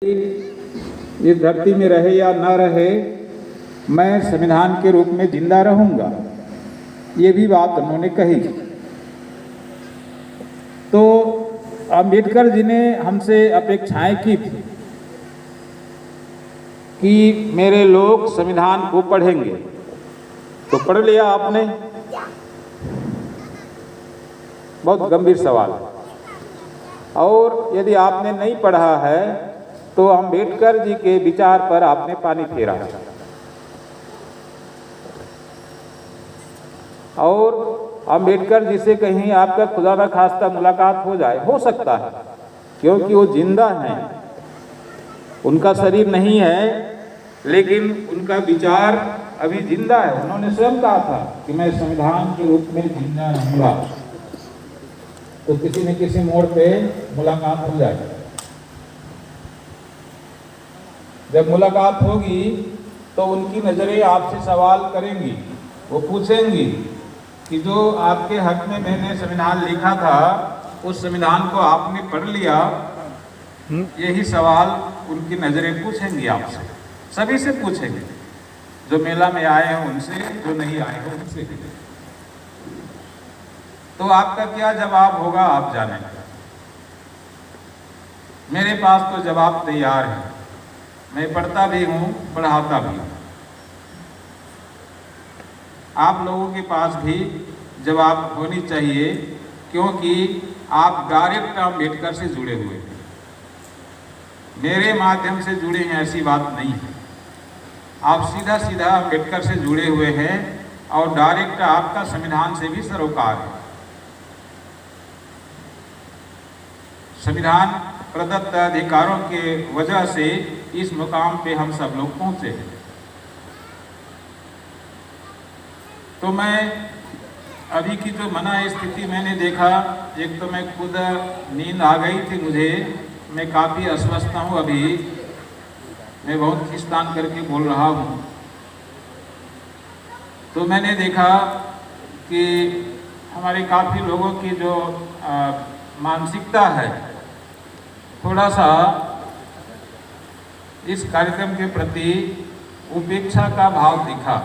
इस धरती में रहे या न रहे, मैं संविधान के रूप में जिंदा रहूंगा, ये भी बात उन्होंने कही। तो अम्बेडकर जी ने हमसे अपेक्षाएं की थी कि मेरे लोग संविधान को पढ़ेंगे, तो पढ़ लिया आपने? बहुत गंभीर सवाल है। और यदि आपने नहीं पढ़ा है तो अम्बेडकर जी के विचार पर आपने पानी फेरा। और अम्बेडकर जी से कहीं आपका खुदा न खास्ता मुलाकात हो जाए, हो सकता है, क्योंकि वो जिंदा हैं, उनका शरीर नहीं है, लेकिन उनका विचार अभी जिंदा है। उन्होंने स्वयं कहा था कि मैं संविधान के रूप में जिंदा रहूंगा, तो किसी न किसी मोड़ पे मुलाकात हो जाए। जब मुलाकात होगी तो उनकी नज़रें आपसे सवाल करेंगी, वो पूछेंगी कि जो आपके हक में मैंने संविधान लिखा था, उस संविधान को आपने पढ़ लिया? यही सवाल उनकी नज़रें पूछेंगी आपसे, सभी से पूछेंगे, जो मेला में आए हैं उनसे, जो नहीं आए हैं उनसे। तो आपका क्या जवाब होगा आप जाने। मेरे पास तो जवाब तैयार है, मैं पढ़ता भी हूँ, पढ़ाता भी हूँ। आप लोगों के पास भी जवाब होनी चाहिए, क्योंकि आप डायरेक्ट अम्बेडकर से जुड़े हुए हैं, मेरे माध्यम से जुड़े हैं ऐसी बात नहीं है। आप सीधा सीधा अम्बेडकर से जुड़े हुए हैं और डायरेक्ट आपका संविधान से भी सरोकार है। संविधान प्रदत्त अधिकारों के वजह से इस मुकाम पे हम सब लोग पहुंचे हैं। तो मैं अभी की जो मना स्थिति मैंने देखा, एक तो मैं खुद नींद आ गई थी मुझे, मैं काफ़ी अस्वस्थ हूँ अभी, मैं बहुत खिंचतान करके बोल रहा हूँ। तो मैंने देखा कि हमारे काफ़ी लोगों की जो मानसिकता है, थोड़ा सा इस कार्यक्रम के प्रति उपेक्षा का भाव दिखा,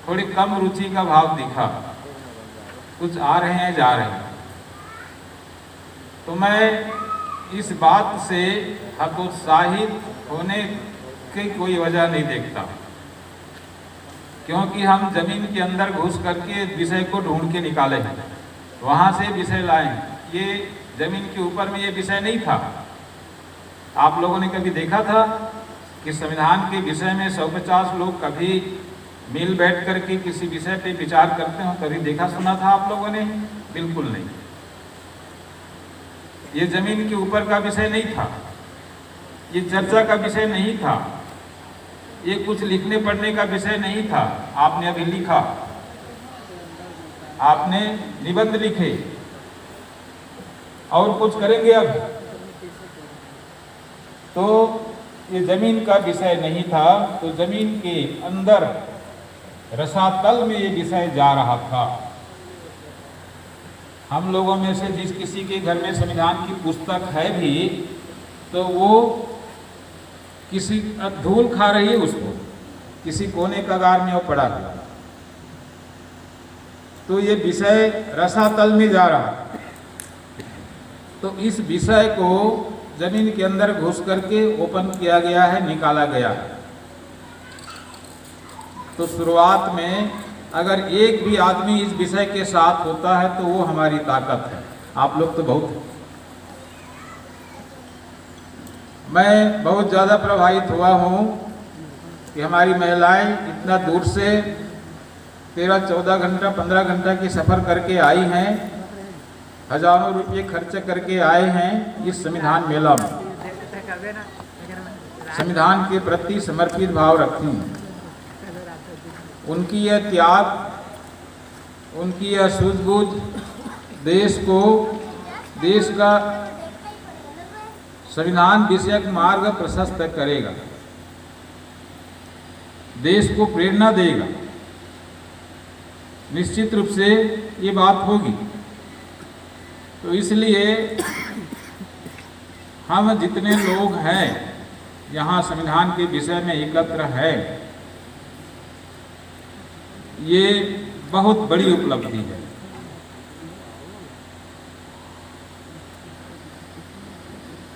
थोड़ी कम रुचि का भाव दिखा, कुछ आ रहे हैं जा रहे हैं। तो मैं इस बात से हतोत्साहित होने की कोई वजह नहीं देखता, क्योंकि हम जमीन के अंदर घुस करके विषय को ढूंढ के निकाले हैं, वहाँ से विषय लाए। ये जमीन के ऊपर में ये विषय नहीं था। आप लोगों ने कभी देखा था कि संविधान के विषय में 150 लोग कभी मिल बैठ करके किसी विषय पे विचार करते हो? कभी देखा सुना था आप लोगों ने? बिल्कुल नहीं। ये जमीन के ऊपर का विषय नहीं था, ये चर्चा का विषय नहीं था, ये कुछ लिखने पढ़ने का विषय नहीं था। आपने अभी लिखा, आपने निबंध लिखे और कुछ करेंगे अब, तो ये जमीन का विषय नहीं था। तो जमीन के अंदर रसातल में ये विषय जा रहा था। हम लोगों में से जिस किसी के घर में संविधान की पुस्तक है भी, तो वो किसी धूल खा रही है, उसको किसी कोने कगार में वो पड़ा हुआ। तो ये विषय रसातल में जा रहा। तो इस विषय को जमीन के अंदर घुस करके ओपन किया गया है, निकाला गया है। तो शुरुआत में अगर एक भी आदमी इस विषय के साथ होता है तो वो हमारी ताकत है। आप लोग तो बहुत, मैं बहुत ज़्यादा प्रभावित हुआ हूँ कि हमारी महिलाएं इतना दूर से 13-14 घंटा 15 घंटा की सफ़र करके आई हैं, हजारों रुपये खर्च करके आए हैं इस संविधान मेला में, संविधान के प्रति समर्पित भाव रखती हैं। उनकी यह त्याग, उनकी यह सूझबूझ देश को, देश का संविधान विषयक मार्ग प्रशस्त करेगा, देश को प्रेरणा देगा। निश्चित रूप से ये बात होगी। तो इसलिए हम जितने लोग हैं यहाँ संविधान के विषय में एकत्र हैं, ये बहुत बड़ी उपलब्धि है।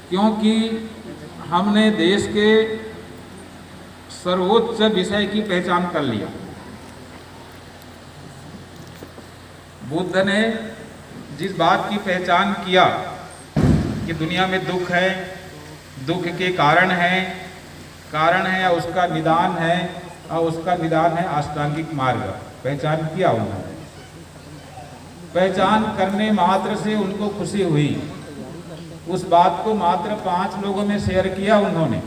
क्योंकि हमने देश के सर्वोच्च विषय की पहचान कर लिया। बुद्ध ने जिस बात की पहचान किया कि दुनिया में दुख है, दुख के कारण है उसका निदान है, और उसका निदान है अष्टांगिक मार्ग, पहचान किया उन्होंने। पहचान करने मात्र से उनको खुशी हुई। उस बात को मात्र 5 लोगों में शेयर किया उन्होंने,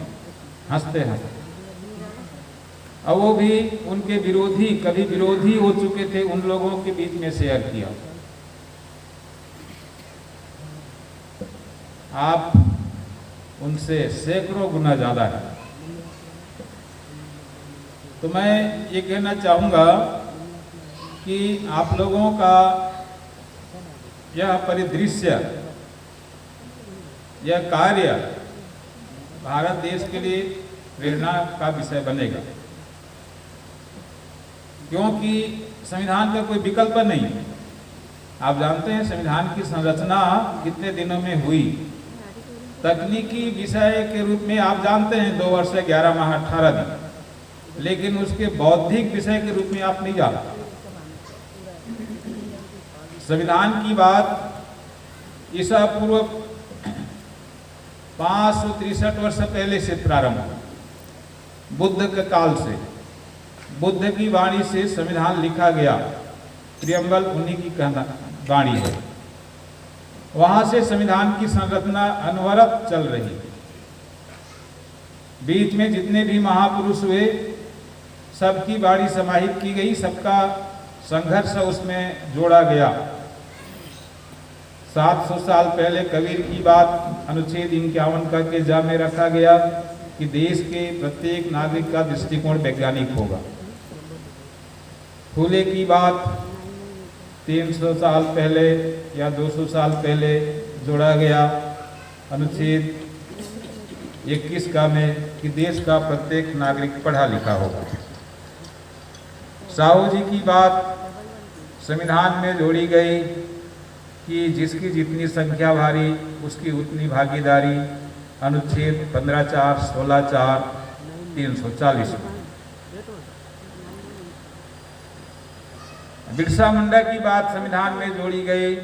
हंसते हंसते। और वो भी उनके विरोधी, कभी विरोधी हो चुके थे उन लोगों के बीच में शेयर किया। आप उनसे सैकड़ों गुना ज्यादा है। तो मैं ये कहना चाहूँगा कि आप लोगों का यह परिदृश्य, यह कार्य भारत देश के लिए प्रेरणा का विषय बनेगा। क्योंकि संविधान का कोई विकल्प नहीं है। आप जानते हैं संविधान की संरचना कितने दिनों में हुई। तकनीकी विषय के रूप में आप जानते हैं 2 वर्ष 11 माह 18 दिन, लेकिन उसके बौद्धिक विषय के रूप में आप नहीं जानते। संविधान की बात ईसा पूर्व 563 वर्ष पहले से प्रारंभ हुआ। बुद्ध के काल से, बुद्ध की वाणी से संविधान लिखा गया। प्रियम्बल उन्हीं की वाणी है। वहां से संविधान की संरचना अनवरत चल रही। बीच में जितने भी महापुरुष हुए, सबकी वाणी समाहित की गई, सबका संघर्ष उसमें जोड़ा गया। 700 साल पहले कबीर की बात अनुच्छेद 51 करके जा में रखा गया कि देश के प्रत्येक नागरिक का दृष्टिकोण वैज्ञानिक होगा। फूले की बात 300 साल पहले या 200 साल पहले जोड़ा गया अनुच्छेद 21 का में कि देश का प्रत्येक नागरिक पढ़ा लिखा होगा। साहू जी की बात संविधान में जोड़ी गई कि जिसकी जितनी संख्या भारी उसकी उतनी भागीदारी, अनुच्छेद 15(4), 16(4), 340 में। बिरसा मुंडा की बात संविधान में जोड़ी गई,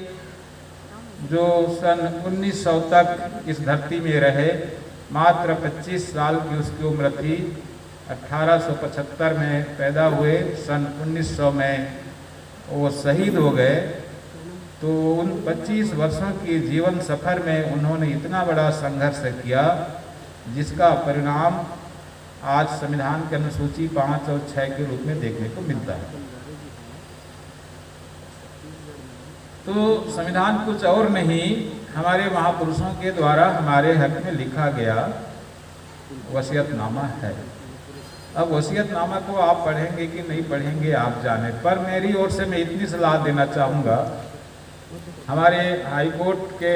जो सन 1900 तक इस धरती में रहे। मात्र 25 साल की उसकी उम्र थी। 1875 में पैदा हुए, सन 1900 में वो शहीद हो गए। तो उन 25 वर्षों के जीवन सफर में उन्होंने इतना बड़ा संघर्ष किया, जिसका परिणाम आज संविधान के अनुसूची 5 और 6 के रूप में देखने को मिलता है। तो संविधान कुछ और नहीं, हमारे महापुरुषों के द्वारा हमारे हक में लिखा गया वसीयतनामा है। अब वसीयतनामा को आप पढ़ेंगे कि नहीं पढ़ेंगे आप जाने, पर मेरी ओर से मैं इतनी सलाह देना चाहूँगा। हमारे हाई कोर्ट के